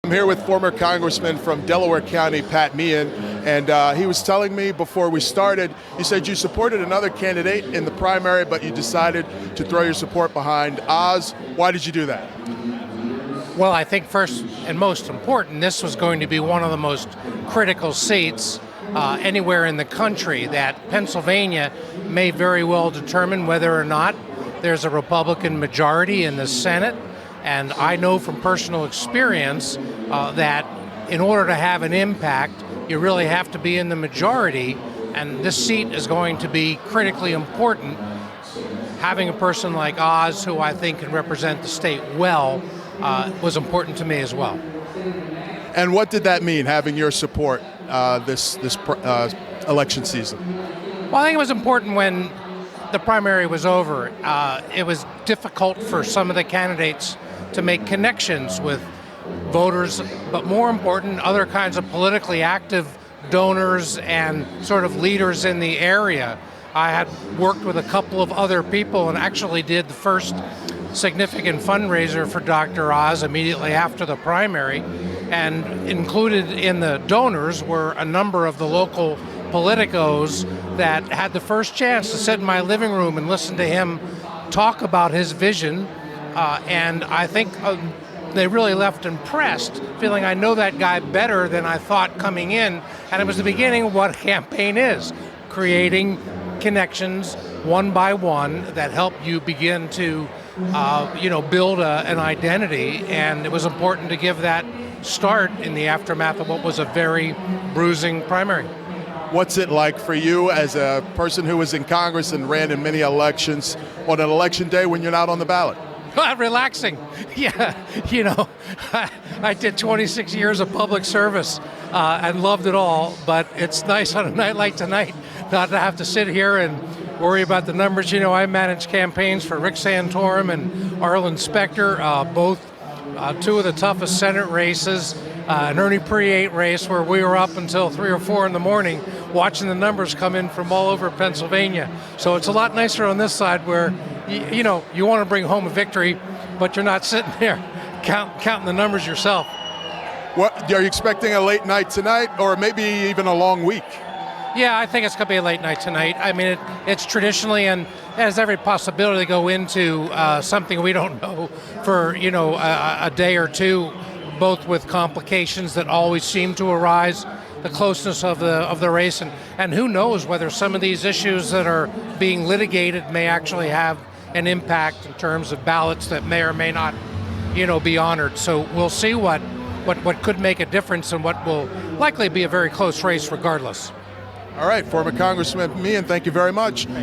I'm here with former Congressman from Delaware County, Pat Meehan, and he was telling me before we started, you said you supported another candidate in the primary, but you decided to throw your support behind Oz. Why did you do that? Well, I think first and most important, this was going to be one of the most critical seats anywhere in the country that Pennsylvania may very well determine whether or not there's a Republican majority in the Senate. And I know from personal experience that in order to have an impact, you really have to be in the majority, and this seat is going to be critically important. Having a person like Oz, who I think can represent the state well, was important to me as well. And what did that mean, having your support this election season? Well, I think it was important when the primary was over. It was difficult for some of the candidates to make connections with voters, but more important, other kinds of politically active donors and sort of leaders in the area. I had worked with a couple of other people and actually did the first significant fundraiser for Dr. Oz immediately after the primary, and included in the donors were a number of the local politicos that had the first chance to sit in my living room and listen to him talk about his vision. And I think they really left impressed, feeling I know that guy better than I thought coming in. And it was the beginning of what a campaign is, creating connections one by one that help you begin to build an identity. And it was important to give that start in the aftermath of what was a very bruising primary. What's it like for you as a person who was in Congress and ran in many elections on an election day when you're not on the ballot? Relaxing. Yeah, I did 26 years of public service and loved it all, but it's nice on a night like tonight not to have to sit here and worry about the numbers. I managed campaigns for Rick Santorum and Arlen Specter, both two of the toughest Senate races, an Ernie Priate race where we were up until 3 or 4 in the morning watching the numbers come in from all over Pennsylvania. So it's a lot nicer on this side where you want to bring home a victory, but you're not sitting there counting the numbers yourself. What are you expecting, a late night tonight, or maybe even a long week? Yeah, I think it's going to be a late night tonight. I mean, it's traditionally, and has every possibility to go into something we don't know for a day or two, both with complications that always seem to arise, the closeness of the race, and who knows whether some of these issues that are being litigated may actually have an impact in terms of ballots that may or may not, be honored. So we'll see what could make a difference and what will likely be a very close race regardless. All right, former Congressman Meehan, thank you very much.